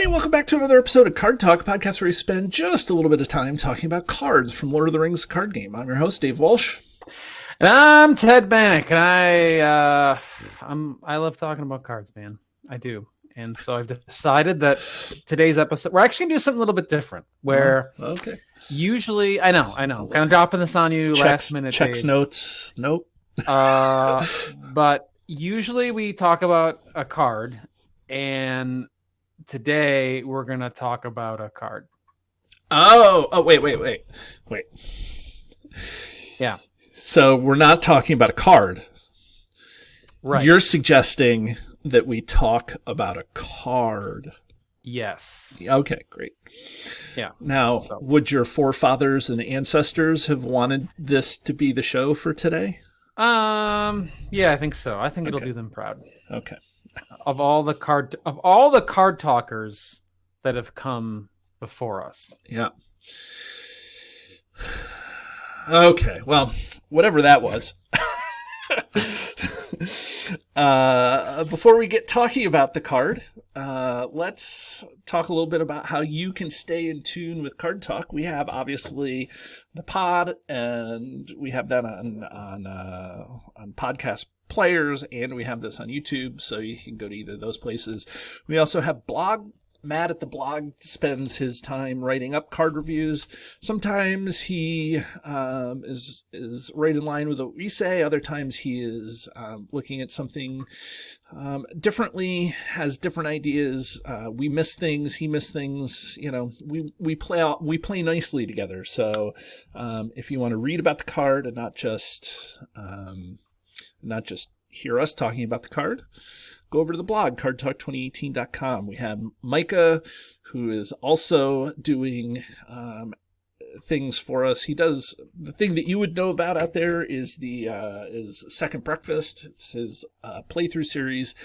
Welcome back to another episode of Card Talk, a podcast where we spend just a little bit of time talking about cards from Lord of the Rings card game. I'm your host, Dave Walsh. And I'm Ted Bannock, and I love talking about cards, man. I do. And so I've decided that today's episode, we're actually going to do something a little bit different, where usually, I know, kind of dropping this on you last minute. Checks, notes, nope. But usually we talk about a card, and today we're going to talk about a card. Wait. Yeah. So we're not talking about a card. Right. You're suggesting that we talk about a card. Yes. Okay, great. Yeah. Now, would your forefathers and ancestors have wanted this to be the show for today? Yeah, I think so. I think it'll do them proud. Okay. Of all the card talkers that have come before us. Yeah. Okay. Well, whatever that was. Before we get talking about the card, let's talk a little bit about how you can stay in tune with Card Talk. We have obviously the pod, and we have that on podcast players, and we have this on YouTube, so you can go to either of those places. We also have blog. Matt at the blog spends his time writing up card reviews. Sometimes he is right in line with what we say. Other times he is looking at something differently, has different ideas. We miss things, he missed things. You know, we play nicely together. So if you want to read about the card and not just hear us talking about the card, go over to the blog, cardtalk2018.com. We have Micah, who is also doing things for us. He does the thing that you would know about out there is Second Breakfast. It's his playthrough series.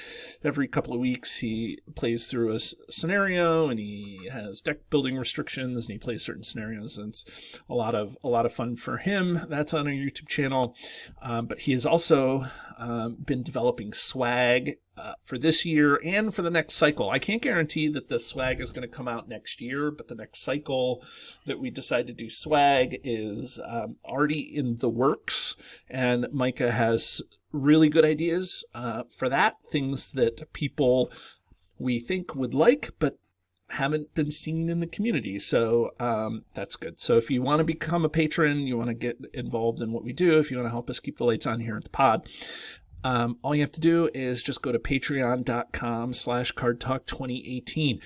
Every couple of weeks, he plays through a scenario, and he has deck building restrictions, and he plays certain scenarios, and it's a lot of fun for him. That's on our YouTube channel. But he has also been developing swag for this year and for the next cycle. I can't guarantee that the swag is going to come out next year, but the next cycle that we decide to do swag is already in the works, and Micah has really good ideas for that, things that people we think would like but haven't been seen in the community. So that's good. So if you want to become a patron, you want to get involved in what we do, if you want to help us keep the lights on here at the pod, all you have to do is just go to patreon.com/cardtalk2018.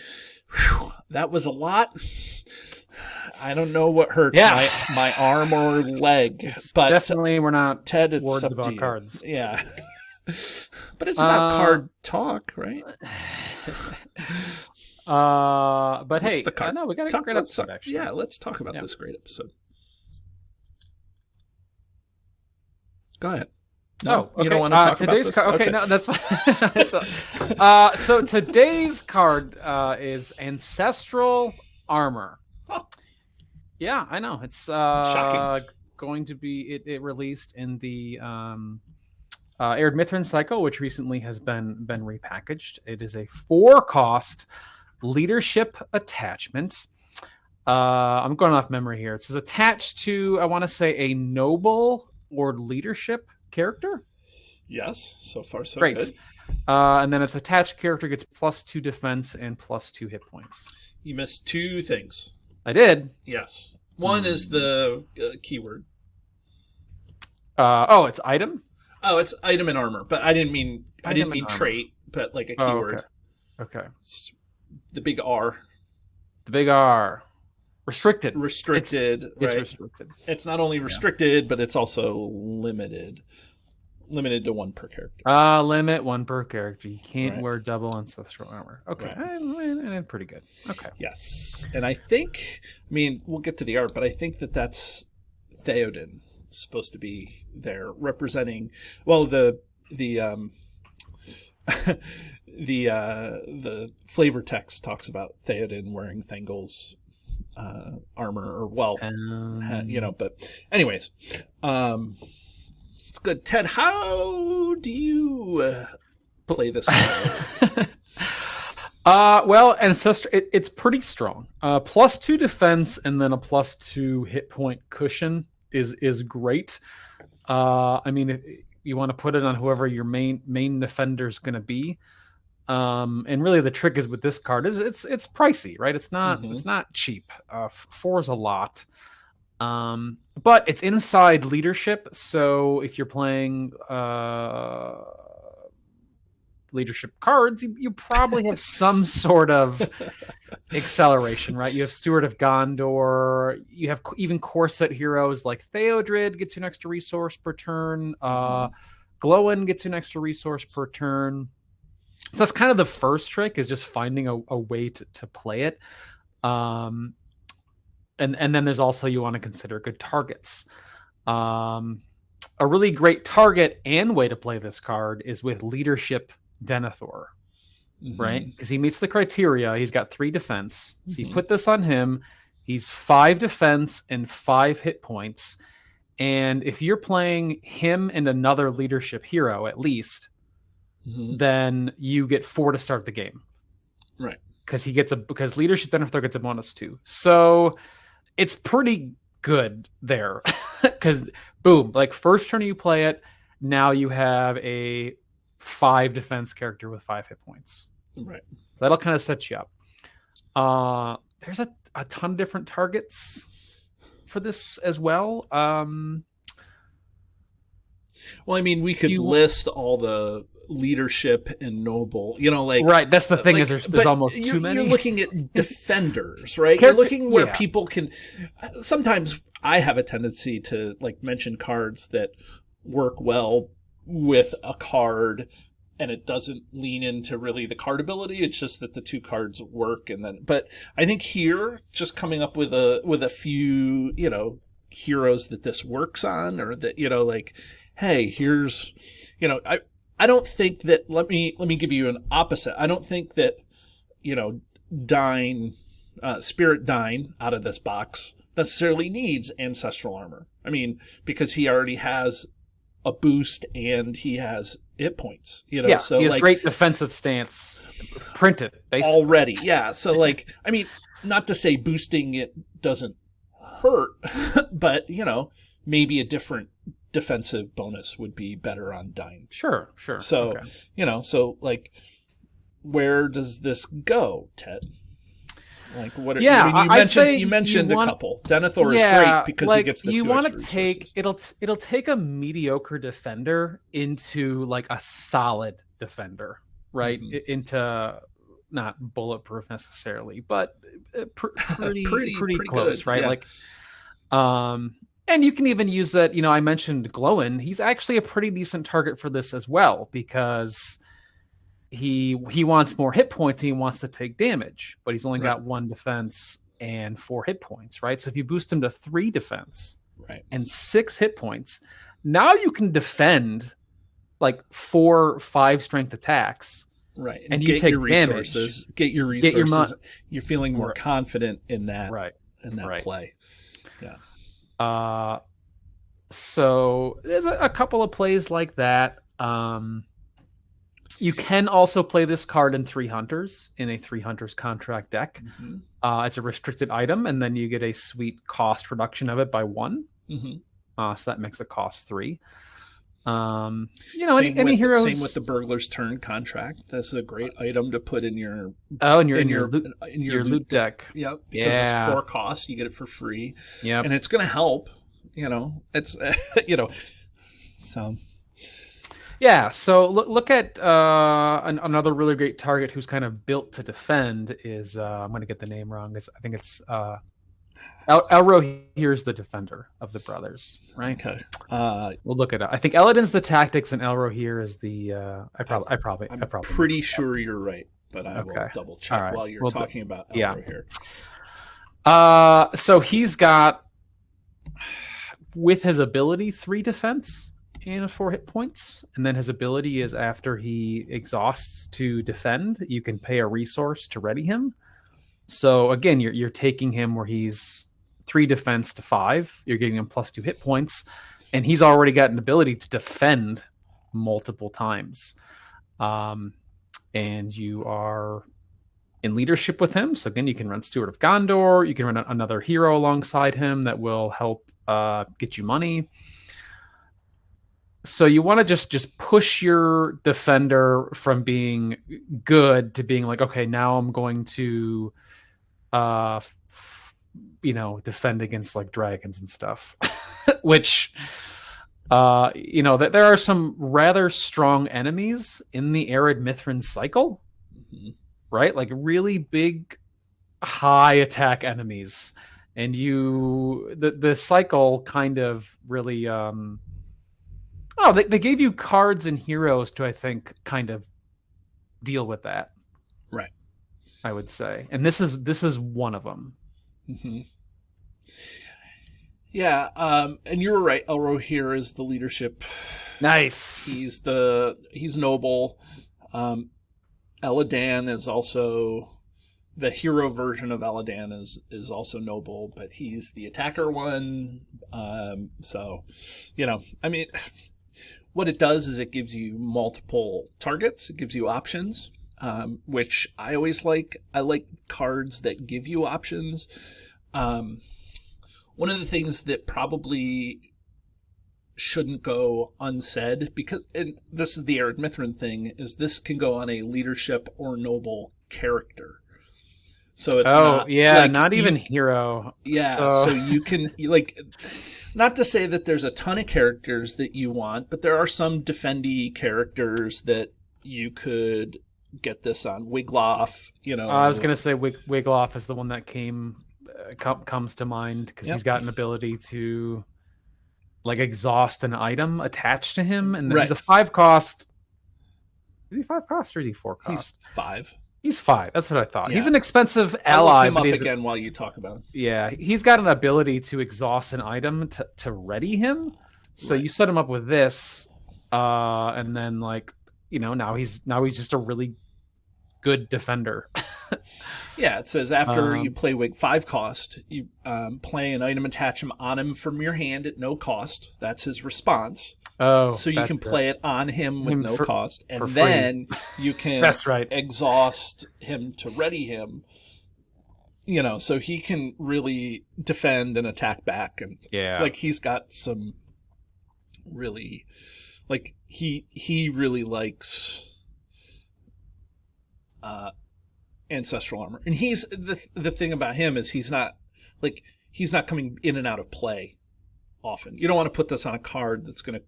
That was a lot. I don't know what hurts, my arm or leg. But definitely we're not Ted, it's words up about to you. cards. Yeah. But it's not card talk, right? But what's hey, the card? no, we got a great episode, actually. Yeah, let's talk about this great episode. Go ahead. No, okay. You don't want to talk today's about this? Okay, no, that's fine. So today's card is Ancestral Armor. Oh. Yeah, I know. It's shocking. Going to be it released in the Arid Mithrin cycle, which recently has been repackaged. It is a 4-cost leadership attachment. I'm going off memory here. It says attached to, I want to say, a noble or leadership character. Yes, so far so great. Good. And then its attached character gets +2 defense and +2 hit points. You missed 2 things. I did. Yes. One is the keyword. It's item. Oh, it's item and armor, but I didn't mean trait, but like a keyword. Okay. It's the big R. The big R. Restricted. It's right? Restricted. It's not only restricted, but it's also limited. Limited to 1 per character. Limit 1 per character. You can't wear double ancestral armor. Okay. Right. Pretty good. Okay. Yes. And I think, we'll get to the art, but I think that's Theoden supposed to be there representing, well, the the flavor text talks about Theoden wearing Thengol's armor, or but anyways, it's good. Ted, how do you play this card? Well, Ancestral, it's pretty strong. +2 defense and then a +2 hit point cushion is great. I mean, if you want to put it on whoever your main defender is going to be. And really the trick is with this card is it's pricey, right? It's not cheap. 4 is a lot. But it's inside leadership. So if you're playing leadership cards, you probably have some sort of acceleration, right? You have Steward of Gondor. You have even core set heroes like Theodred gets you an extra resource per turn. Glowin gets you an extra resource per turn. So that's kind of the first trick, is just finding a way to play it. And then there's also, you want to consider good targets. A really great target and way to play this card is with Leadership Denethor, right? Because he meets the criteria. He's got 3 defense. So you put this on him. He's 5 defense and 5 hit points. And if you're playing him and another leadership hero at least, then you get 4 to start the game, right? Because Leadership Denethor gets a -2. So it's pretty good there. Because boom, like first turn you play it, now you have a 5 defense character with 5 hit points. Right. That'll kind of set you up. There's a ton of different targets for this as well. Well, I mean, we could list all the leadership and noble, right. That's the thing, is there's almost too many. You're looking at defenders, right? You're looking where people can. Sometimes I have a tendency to mention cards that work well with a card, and it doesn't lean into really the card ability. It's just that the 2 cards work, but I think here, just coming up with a few heroes that this works on, or that hey, here's I don't think that, let me give you an opposite. I don't think that, Spirit Dine out of this box necessarily needs Ancestral Armor. I mean, because he already has a boost and he has hit points, so he has great defensive stance printed basically already. Yeah. So I mean, not to say boosting it doesn't hurt, but maybe a different defensive bonus would be better on Dine. Sure. So, okay. Where does this go, Ted? What? You mentioned a couple. Denethor is great because he gets the 2 you want to take. It'll take a mediocre defender into a solid defender, right? Into not bulletproof necessarily, but pretty close, good. Right? Yeah. And you can even use that. I mentioned Glowin. He's actually a pretty decent target for this as well, because he wants more hit points. And he wants to take damage, but he's only got 1 defense and 4 hit points, right? So if you boost him to 3 defense and 6 hit points, now you can defend 4, 5 strength attacks, right? And you take your resources, damage, get your resources. You're feeling more confident in that, in that play. Yeah. So there's a couple of plays like that. You can also play this card in 3 Hunters, in a 3 Hunters contract deck. It's a restricted item, and then you get a sweet cost reduction of it by 1. So that makes it cost 3. Any heroes. Same with the Burglar's Turn contract. That's a great item to put in your loot deck. Yep, because it's 4 cost. You get it for free. Yep, and it's going to help. It's so. Yeah, so look at another really great target who's kind of built to defend is I'm going to get the name wrong. I think it's Elro here's the defender of the brothers, right? Okay. We'll look it up. I think Eladin's the tactics and Elro here is the. I'm pretty sure you're right, but I will double check while you're talking about Elro here. So he's got, with his ability, 3 defense and 4 hit points. And then his ability is after he exhausts to defend, you can pay a resource to ready him. So again, you're taking him where he's 3 defense to 5. You're getting him +2 hit points, and he's already got an ability to defend multiple times. And you are in leadership with him. So again, you can run Steward of Gondor. You can run another hero alongside him that will help get you money. So you want to just push your defender from being good to being like, okay, now I'm going to, defend against like dragons and stuff, which, that there are some rather strong enemies in the Arid Mithrin cycle, right? Like really big, high attack enemies, and the cycle kind of really. They gave you cards and heroes to, I think, kind of deal with that. Right. I would say. And this is one of them. Mm-hmm. Yeah, and you were right. Elro here is the leadership. Nice. He's noble. Eladan is also the hero version of Eladan is also noble, but he's the attacker one. So, I mean, what it does is it gives you multiple targets. It gives you options, which I always like. I like cards that give you options. One of the things that probably shouldn't go unsaid, because and this is the Arid Mithrin thing, is this can go on a leadership or noble character. So it's not even hero. Yeah, so you can not to say that there's a ton of characters that you want, but there are some defendy characters that you could get this on. Wigloff, I was gonna say Wigloff is the one that comes to mind because he's got an ability to like exhaust an item attached to him, and then he's a 5 cost. Is he 5 cost or is he 4 cost? He's 5. He's 5. That's what I thought. Yeah. He's an expensive ally. I'll look him up again while you talk about him. Yeah, he's got an ability to exhaust an item to ready him. So you set him up with this, and then now he's just a really good defender. Yeah, it says after you play Wig 5 cost, you play an item, attach him on him from your hand at no cost. That's his response. Oh, so you can play it on him with no cost, and then you can That's right. exhaust him to ready him. So he can really defend and attack back, and he's got some really, he really likes Ancestral Armor, and he's the thing about him is he's not coming in and out of play often. You don't want to put this on a card that's going to.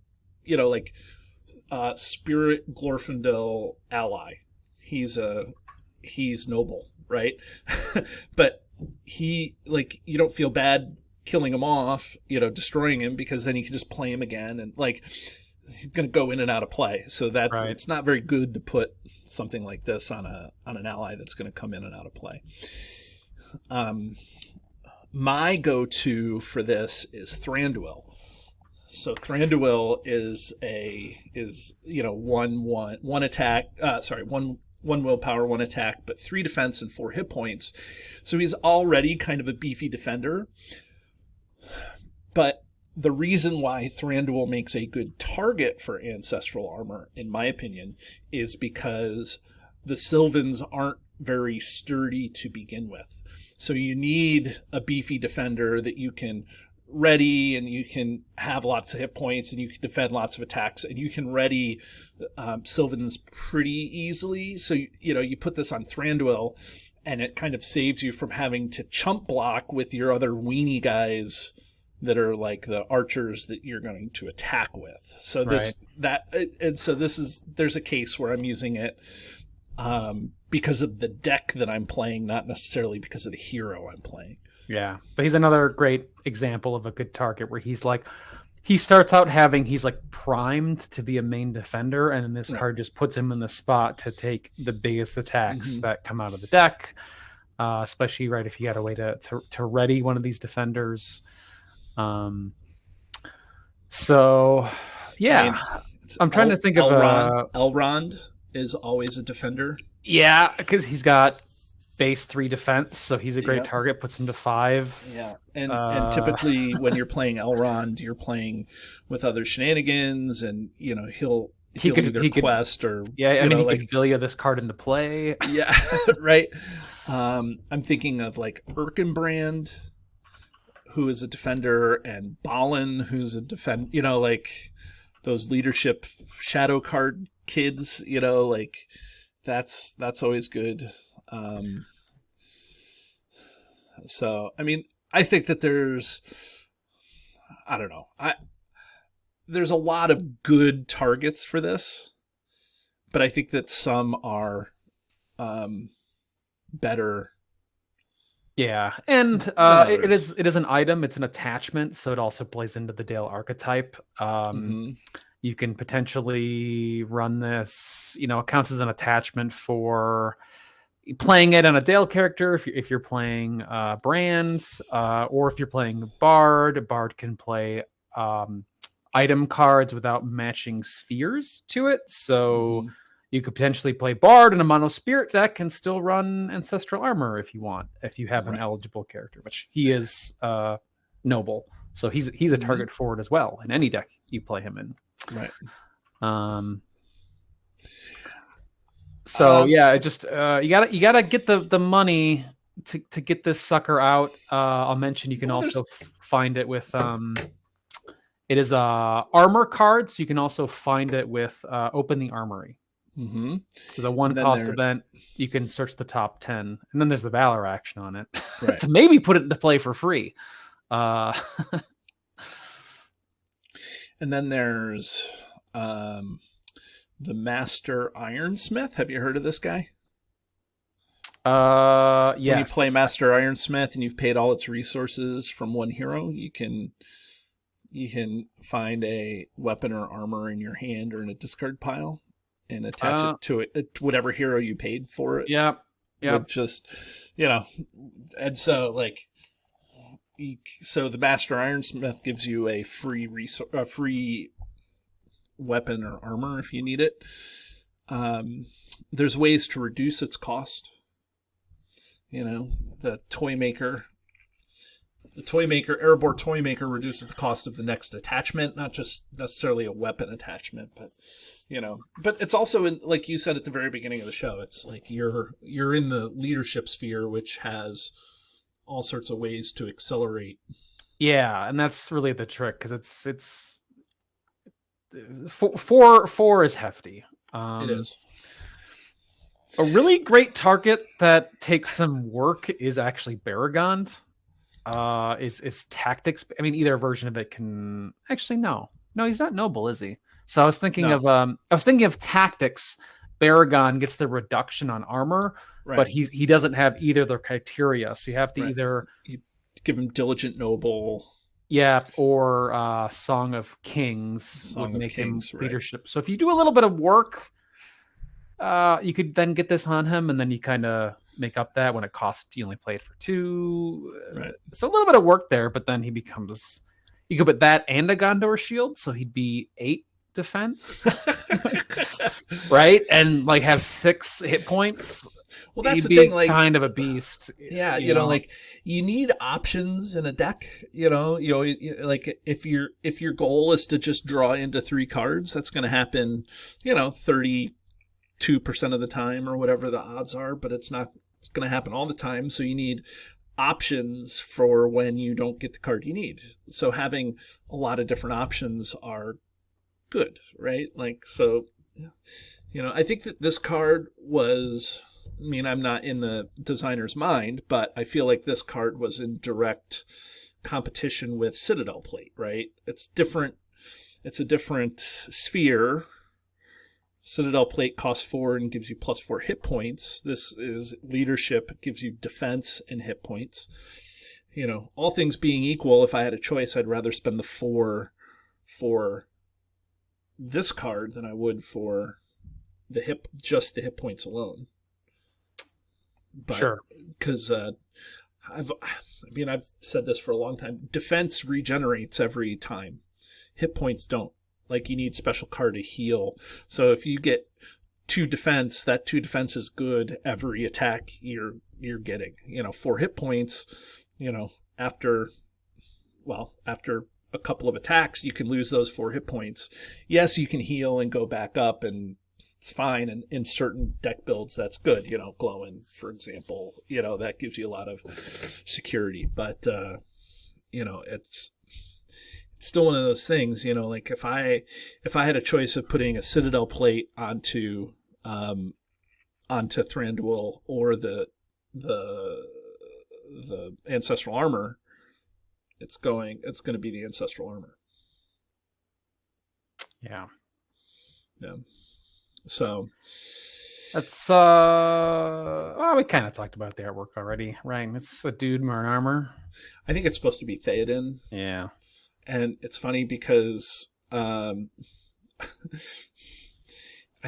Spirit Glorfindel ally. He's noble, right? But you don't feel bad killing him off, destroying him, because then you can just play him again, and he's going to go in and out of play. So it's not very good to put something like this on an ally that's going to come in and out of play. My go-to for this is Thranduil. So Thranduil is one attack. One willpower, 1 attack, but 3 defense and 4 hit points. So he's already kind of a beefy defender. But the reason why Thranduil makes a good target for Ancestral Armor, in my opinion, is because the Sylvans aren't very sturdy to begin with. So you need a beefy defender that you can ready, and you can have lots of hit points, and you can defend lots of attacks, and you can ready Sylvans pretty easily. So you put this on Thranduil, and it kind of saves you from having to chump block with your other weenie guys that are like the archers that you're going to attack with. So there's a case where I'm using it because of the deck that I'm playing, not necessarily because of the hero I'm playing. Yeah, but he's another great example of a good target where he starts out he's primed to be a main defender, and then this card just puts him in the spot to take the biggest attacks that come out of the deck, especially if you got a way to ready one of these defenders. So Yeah. I mean, I'm trying to think of Elrond is always a defender. Yeah, because he's got base 3 defense, so he's a great Yep. target. Puts him to 5. Yeah, and typically when you're playing Elrond, you're playing with other shenanigans, and he'll either quest or he could Vilya this card into play. Yeah, right. I'm thinking of like Erkenbrand, who is a defender, and Balin, who's a defend. Like those leadership shadow card kids. Like that's always good. So I mean, I think that there's a lot of good targets for this, but I think that some are better. Yeah, and it is an item. It's an attachment, so it also plays into the Dale archetype. You can potentially run this. It counts as an attachment for playing it on a Dale character. If you're playing Brands, or if you're playing Bard, Bard can play item cards without matching spheres to it. So you could potentially play Bard in a mono spirit deck and still run Ancestral Armor if you want, if you have an eligible character, which he is noble. So he's a target for it as well in any deck you play him in. Right. So yeah, just you gotta get the money to get this sucker out. I'll mention you can also find it with it is a armor card, so you can also find it with Open the Armory. There's a 1-cost event. You can search the top 10, and then there's the Valor action on it to maybe put it into play for free. And then there's the Master Ironsmith. Have you heard of this guy? Yes. When you play Master Ironsmith and you've paid all its resources from one hero, you can find a weapon or armor in your hand or in a discard pile and attach it to whatever hero you paid for it. Yeah. Just and so like. So the Master Ironsmith gives you a free weapon or armor if you need it. There's ways to reduce its cost. The Toymaker, Erebor Toymaker reduces the cost of the next attachment, not just necessarily a weapon attachment, but but it's also in, like you said at the very beginning of the show, it's like you're in the leadership sphere, which has all sorts of ways to accelerate. Yeah, and that's really the trick, because it's 4 is hefty. It is. A really great target that takes some work is actually Baragond. Is tactics. I mean, either version of it can actually no, he's not noble, is he? So I was thinking of tactics. Baragond gets the reduction on armor. Right. But he doesn't have either of their criteria, so you have to either you give him Diligent Noble, or Song of Kings would make him leadership. So if you do a little bit of work, you could then get this on him, and then you kind of make up that when it costs. You only play it for 2, right? So a little bit of work there, but then he becomes. You could put that and a Gondor shield, so he'd be 8 defense, right? And like have 6 hit points. Well, that's the thing. Like, kind of a beast. Yeah, like you need options in a deck. Like if your goal is to just draw into 3 cards, that's going to happen. 32% of the time or whatever the odds are, but it's not. It's going to happen all the time. So you need options for when you don't get the card you need. So having a lot of different options are good, right? Like so, I think that this card was. I mean, I'm not in the designer's mind, but I feel like this card was in direct competition with Citadel Plate, right? It's different. It's a different sphere. Citadel Plate costs 4 and gives you +4 hit points. This is leadership, gives you defense and hit points. All things being equal, if I had a choice, I'd rather spend the 4 for this card than I would for just the hit points alone. But, sure. Because I've said this for a long time. Defense regenerates every time. Hit points don't. like you need special card to heal. So if you get 2 defense, that 2 defense is good every attack you're getting. 4 hit points, after a couple of attacks, you can lose those 4 hit points. Yes, you can heal and go back up, and it's fine. And in certain deck builds, that's good. Glowing, for example, that gives you a lot of security. But, it's still one of those things, like if I had a choice of putting a Citadel Plate onto Thranduil or the Ancestral Armor, it's going to be the Ancestral Armor. Yeah. So that's we kind of talked about the artwork already, right? It's a dude wearing armor. I think it's supposed to be Theoden. Yeah. And it's funny because I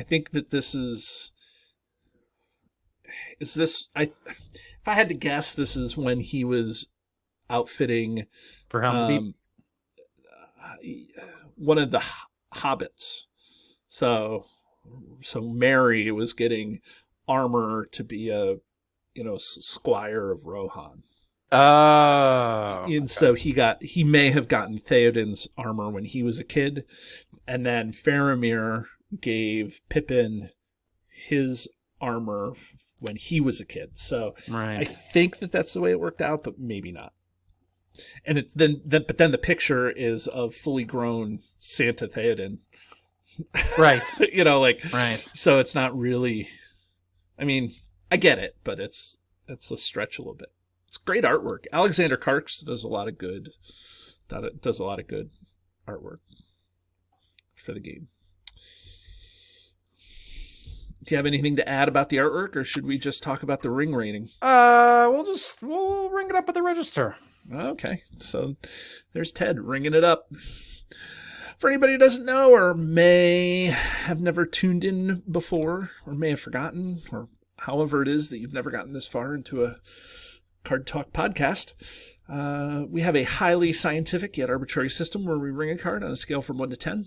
think that this is this if I had to guess, this is when he was outfitting for Helm's Deep, one of the hobbits. So Mary was getting armor to be a squire of Rohan. Oh, and okay. So he may have gotten Theoden's armor when he was a kid, and then Faramir gave Pippin his armor when he was a kid. So right. I think that's the way it worked out, but maybe not. And but then the picture is of fully grown Santa Theoden. Right. Right. So it's not really. I mean, I get it, but it's a stretch a little bit. It's great artwork. Alexander Karks does a lot of good. Does a lot of good artwork for the game. Do you have anything to add about the artwork, or should we just talk about the ring rating? We'll ring it up at the register. Okay, so there's Ted ringing it up. For anybody who doesn't know, or may have never tuned in before, or may have forgotten, or however it is that you've never gotten this far into a Card Talk podcast, we have a highly scientific yet arbitrary system where we ring a card on a scale from 1 to 10.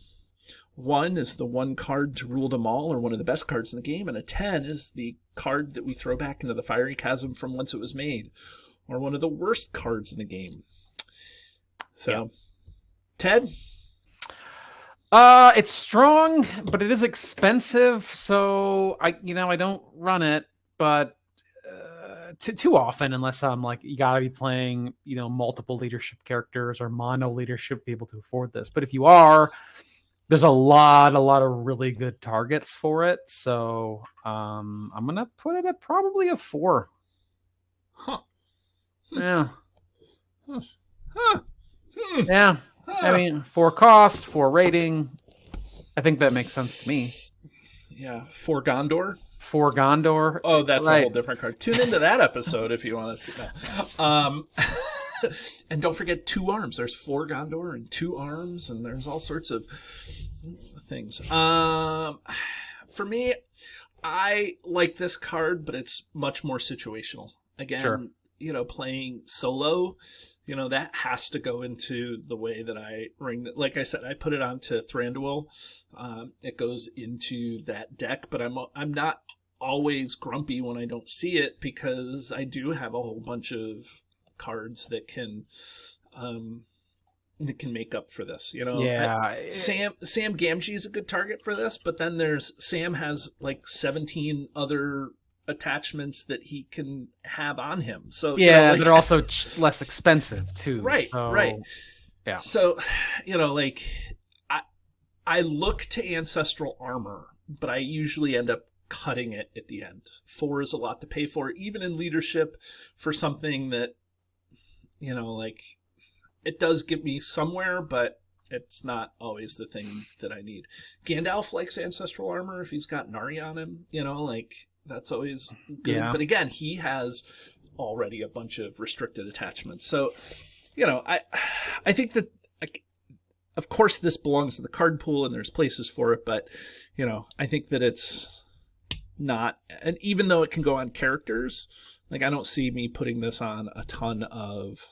1 is the one card to rule them all, or one of the best cards in the game, and a 10 is the card that we throw back into the fiery chasm from whence it was made, or one of the worst cards in the game. So, yeah. Ted? It's strong, but it is expensive, so I don't run it, but too often, unless I'm like, you gotta be playing, multiple leadership characters or mono leadership to be able to afford this. But if you are, there's a lot of really good targets for it. So I'm gonna put it at probably a 4. Huh. Yeah. Huh. Yeah. I mean, 4 cost, 4 rating. I think that makes sense to me. Yeah. 4 Gondor. 4 Gondor. Oh, that's right. A whole different card. Tune into that episode if you want to see that. And don't forget 2 arms. There's 4 Gondor and 2 arms, and there's all sorts of things. For me, I like this card, but it's much more situational. Again, sure. Playing solo, that has to go into the way that I ring. Like I said, I put it onto Thranduil. It goes into that deck, but I'm not always grumpy when I don't see it, because I do have a whole bunch of cards that can make up for this. Yeah. Sam Gamgee is a good target for this, but then Sam has like 17 other attachments that he can have on him. So yeah, they're also less expensive too. Right, so, right. Yeah. So I look to Ancestral Armor, but I usually end up cutting it at the end. 4 is a lot to pay for, even in leadership, for something that it does get me somewhere, but it's not always the thing that I need. Gandalf likes Ancestral Armor if he's got Nari on him, that's always good. Yeah. But again, he has already a bunch of restricted attachments. So, I think that, of course, this belongs to the card pool and there's places for it, but, I think that it's not, and even though it can go on characters, I don't see me putting this on a ton of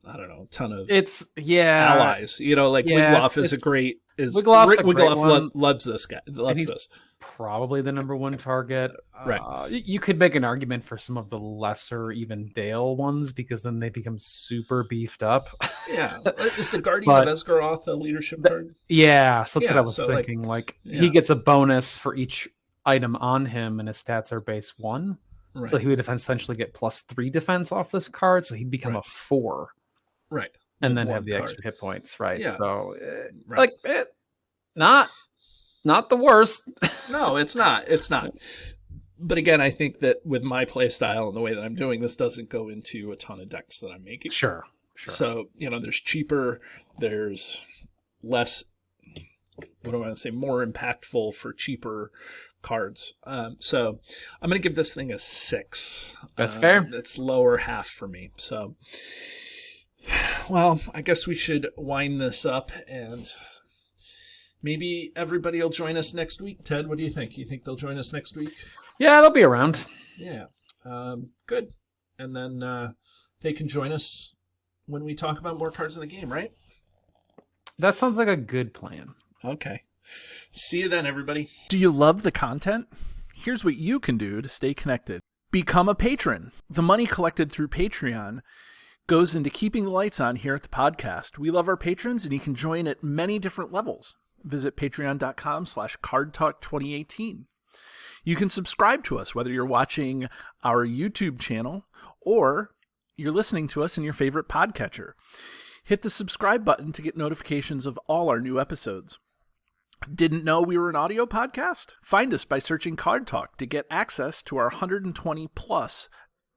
I don't know, a ton of allies. allies. Like Wiglaf is a great. Wiglaf loves this guy. Loves this. Probably the number one target. Right. You could make an argument for some of the lesser, even Dale ones, because then they become super beefed up. Yeah. Is the Guardian of Esgaroth a leadership card? Yeah, so that's what I was thinking. He gets a bonus for each item on him, and his stats are base 1. Right. So he would essentially get +3 defense off this card, so he'd become a 4. Right. And then have the extra hit points, right? Yeah. So, not the worst. No, it's not. It's not. But again, I think that with my play style and the way that I'm doing this doesn't go into a ton of decks that I'm making. Sure. So, there's cheaper, there's less, what do I want to say, more impactful for cheaper cards. So I'm going to give this thing a 6. That's fair. That's lower half for me. So, well, I guess we should wind this up, and maybe everybody will join us next week. Ted, what do you think? You think they'll join us next week? Yeah, they'll be around. Yeah. Good. And then they can join us when we talk about more cards in the game, right? That sounds like a good plan. Okay. See you then, everybody. Do you love the content? Here's what you can do to stay connected. Become a patron. The money collected through Patreon goes into keeping the lights on here at the podcast. We love our patrons, and you can join at many different levels. Visit patreon.com/cardtalk2018. You can subscribe to us, whether you're watching our YouTube channel or you're listening to us in your favorite podcatcher. Hit the subscribe button to get notifications of all our new episodes. Didn't know we were an audio podcast? Find us by searching Card Talk to get access to our 120 plus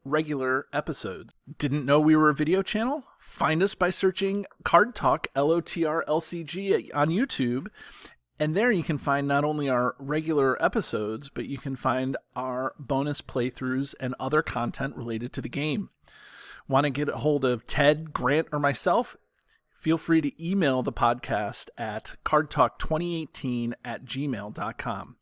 regular episodes. Didn't know we were a video channel? Find us by searching Card Talk LOTR LCG on YouTube. And there you can find not only our regular episodes, but you can find our bonus playthroughs and other content related to the game. Want to get a hold of Ted, Grant, or myself? Feel free to email the podcast at cardtalk2018@gmail.com.